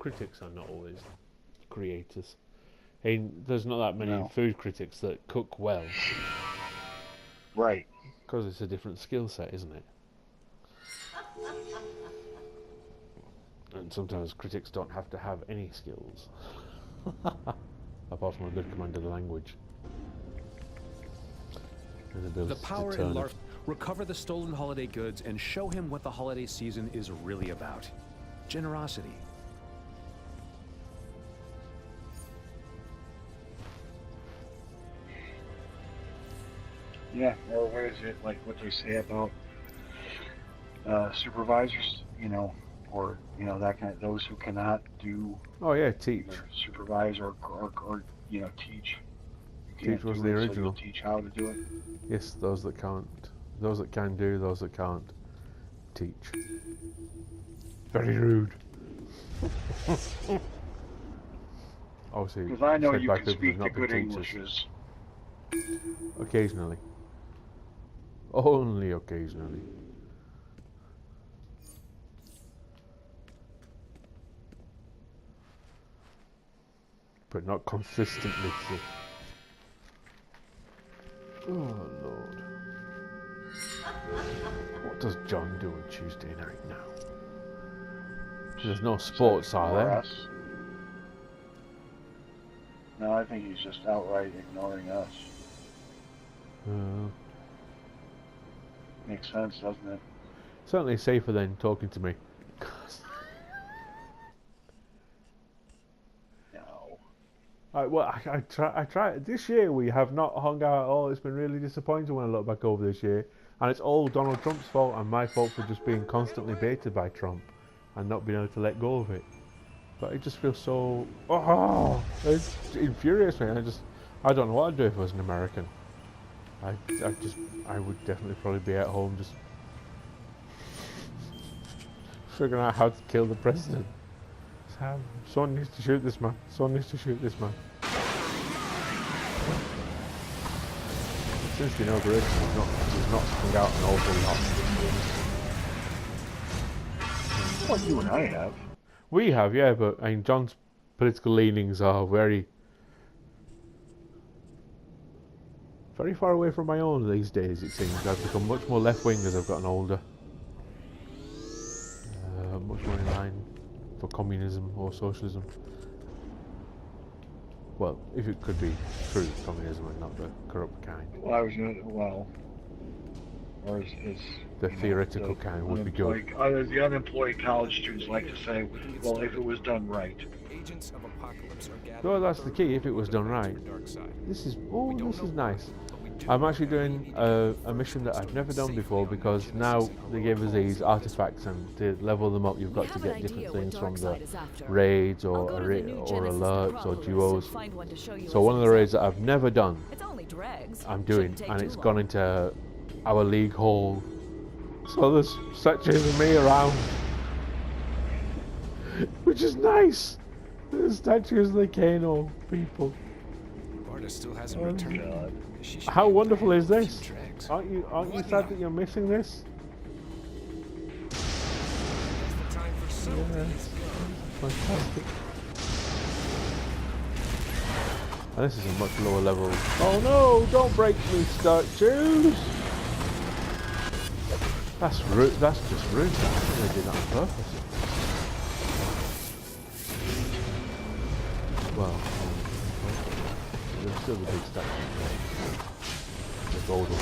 critics are not always creators. There's not that many food critics that cook well. Right. Because it's a different skill set, isn't it? And sometimes critics don't have to have any skills. Apart from a good command of the language. And the power in LARP. Recover the stolen holiday goods and show him what the holiday season is really about. Generosity. Yeah, or what is it, like what they say about supervisors, or, that kind of, those who cannot do... Oh yeah, teach. Supervise or teach. Teach was the original. So teach how to do it. Yes, those that can't. Those that can do, those that can't. Teach. Very rude. Obviously, because I know you can speak the good Englishes. Occasionally. Only occasionally. But not consistently. So. Oh Lord. What does John do on Tuesday night now? There's no sports, are there? No, I think he's just outright ignoring us. Makes sense, doesn't it? Certainly safer than talking to me. No. I try. This year we have not hung out at all. It's been really disappointing when I look back over this year. And it's all Donald Trump's fault and my fault for just being constantly baited by Trump and not being able to let go of it. But it just feels so... it infuriates me. I don't know what I'd do if I was an American. I would definitely probably be at home just figuring out how to kill the president. Someone needs to shoot this man. Someone needs to shoot this man. Since the inauguration, he's not sprung out an awful lot. Well, you and I have. We have, yeah, but John's political leanings are very far away from my own these days, it seems. I've become much more left-wing as I've gotten older. Much more in line for communism or socialism. Well, if it could be true communism and not the corrupt kind. Well, I was going to, or is the theoretical kind would be good. The unemployed college students like to say, well, if it was done right. Agents of apocalypse are gathered. Well, that's the key, if it was done right. This is nice. I'm actually doing a mission that I've never done before because now they gave us these artifacts and to level them up you've got to get different things from the raids or alerts or duos. So one of the raids that I've never done, I'm doing, and it's gone into our league hall. So there's statues of me around, which is nice. There's statues of the Kano people. Barda still hasn't returned. How wonderful is this? Aren't you sad that you're missing this? Yeah, fantastic. And this is a much lower level. Oh no! Don't break me, statues! That's rude. That's just rude. I think they did that on purpose. Well, there's still the big statue. The gold one.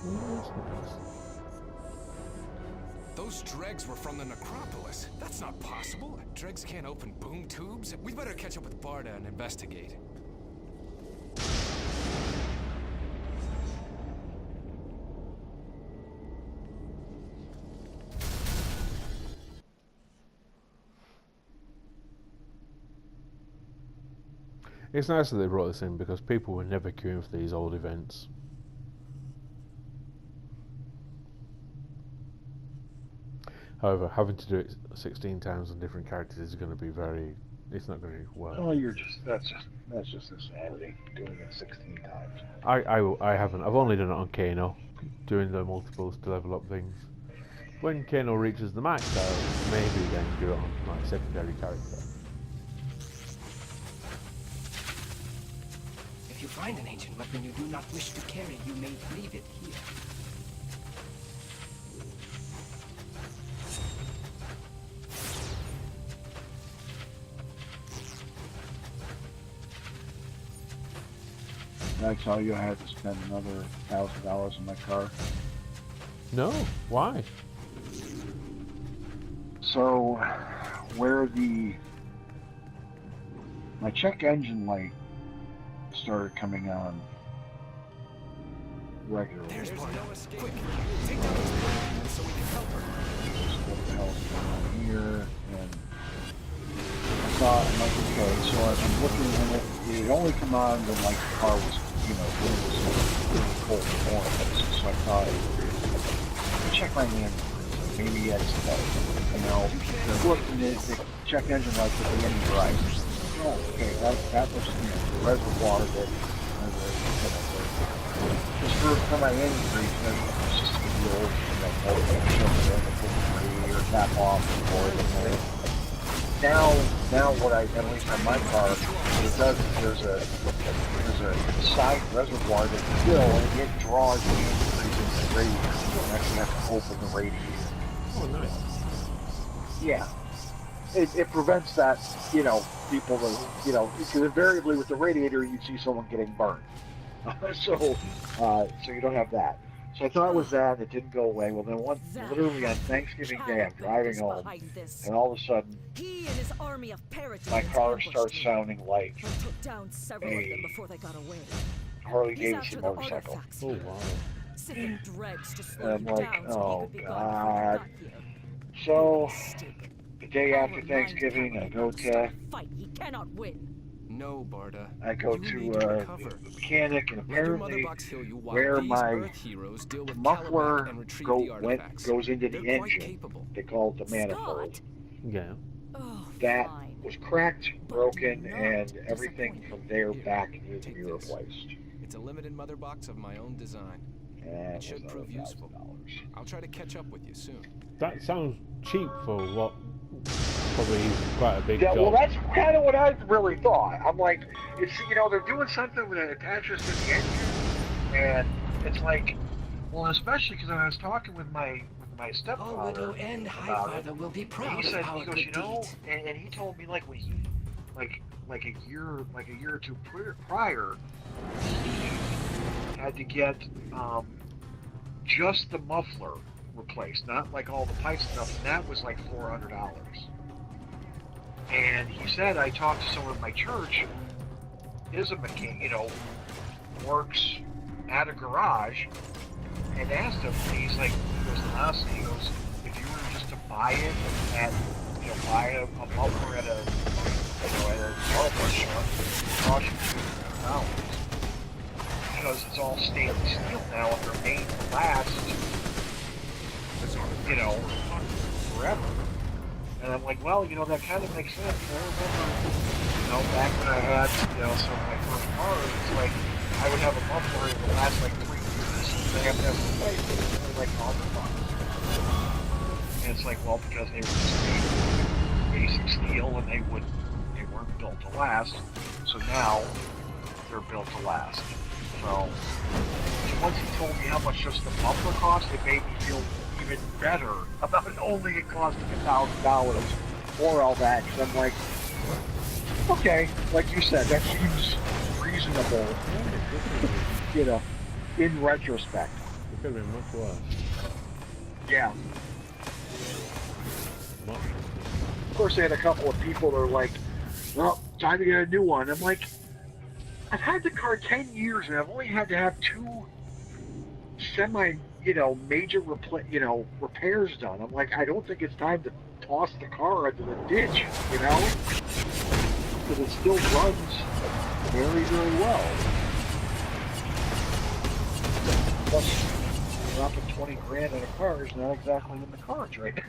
That's nice. Those dregs were from the necropolis. That's not possible. Dregs can't open boom tubes. We better catch up with Barda and investigate. It's nice that they brought this in because people were never queuing for these old events. However, having to do it 16 times on different characters is going to be very... It's not going to work. Oh, that's just insanity, doing it 16 times. I haven't. I've only done it on Kano, doing the multiples to level up things. When Kano reaches the max, I'll maybe then do it on my secondary character. If you find an ancient weapon you do not wish to carry, you may leave it here. Did I tell you I had to spend another $1,000 on my car? No, why? So, where my check engine light started coming on regularly. There's no escape. Quick, take down this building so we can help her. What the hell is going on here? And I thought, I'm like, okay, so I'm looking and it only come on when like the car was, when it was really cold and warm. So I thought, check my name. Maybe it's the look and the check engine light with the engine bright. Oh, okay, that was the reservoir that just for my engine grease, it's just the old, or tap off or anything. Now what at least on my car, what it does is there's a side reservoir that fill and it draws the engine grease into the radiator. You don't actually have to open the radiator. Oh, nice. Yeah. It prevents that, people that, because invariably with the radiator you'd see someone getting burned. So you don't have that. So I thought it was that, and it didn't go away. Well, then literally on Thanksgiving Day, I'm driving home, and all of a sudden, my car starts sounding like a Harley Davidson motorcycle. Oh, wow. And I'm like, oh, God. So, the day after Thanksgiving, I go to No, Barda. I go to a mechanic, and apparently where my muffler goes into the engine, they call it the manifold. Yeah. That was cracked, broken, and everything from there back needs to be replaced. It's a limited mother box of my own design. And It should prove useful. I'll try to catch up with you soon. That sounds cheap for what probably is quite a big Yeah, job. well, that's kind of what I really thought. I'm like, it's they're doing something with it attaches to the engine, and it's like, well, especially because I was talking with my stepfather Widow and about it. Highfather will be And proud he said, of our he goes, good and he told me like when he, like a year or two prior, he had to get just the muffler replaced, not like all the pipes and stuff, and that was like $400. And he said, I talked to someone at my church, is a mechanic, works at a garage, and asked him, and he's like, honestly, he goes, if you were just to buy it at, buy a muffler at a hardware shop, it cost you $200. Because it's all stainless steel now, and they're made to last, forever. And I'm like, well, that kind of makes sense. I remember, back when I had, some of my first cars, it's like, I would have a muffler and it would last like 3 years, and I have to have it replaced, but it's only like $100. And it's like, well, because they were just made of basic steel and they weren't built to last, so now they're built to last. So once he told me how much just the muffler cost, it made me feel even better about only it costing $1,000 for all that. Because I'm like, okay, like you said, that seems reasonable, in retrospect. It could have been much worse. Yeah. Much. Of course, they had a couple of people that are like, well, time to get a new one. I'm like, I've had the car 10 years and I've only had to have 2 major repairs done. I'm like, I don't think it's time to toss the car into the ditch, because it still runs very, very well. Plus, dropping 20 grand in a car is not exactly in the cards right now.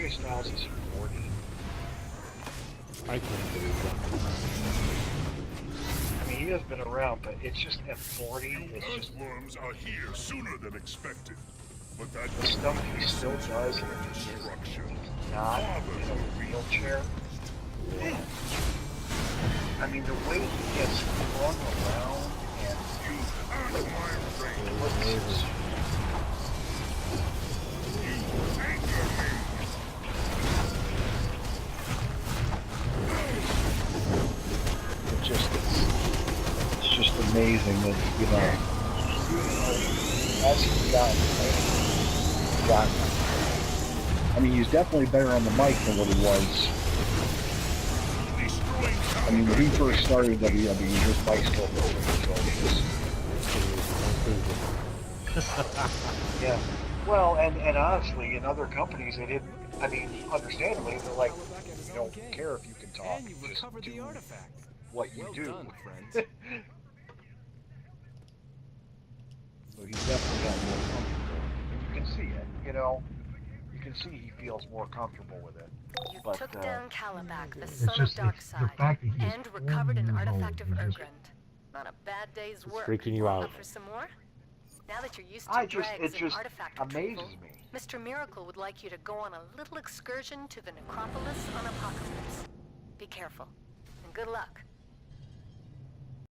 Styles is 40. I can't believe that. I mean, he has been around, but it's just at 40, it's just... Earthworms are here sooner than expected. But that the stuff he still does is not in a wheelchair. Man. I mean, the way he gets flung around and... It's just amazing that, as he's gotten, I mean, he's definitely better on the mic than what he was. I mean, when he first started WWE, his mic still broken, yeah. Well, and honestly, in other companies, they didn't, I mean, understandably, they're like, we don't care if you can talk, just do what you do. Done, friend. So he's definitely got more comfortable. And you can see it, you can see he feels more comfortable with it. You But, took down Kalibak, the son of Darkseid, and recovered an artifact of Urgrund. Not a bad day's work. Freaking you out. Up for some more? Now that you're used to It dregs just and artifact amazes retrieval, me. Mr. Miracle would like you to go on a little excursion to the necropolis on Apocalypse. Be careful, and good luck.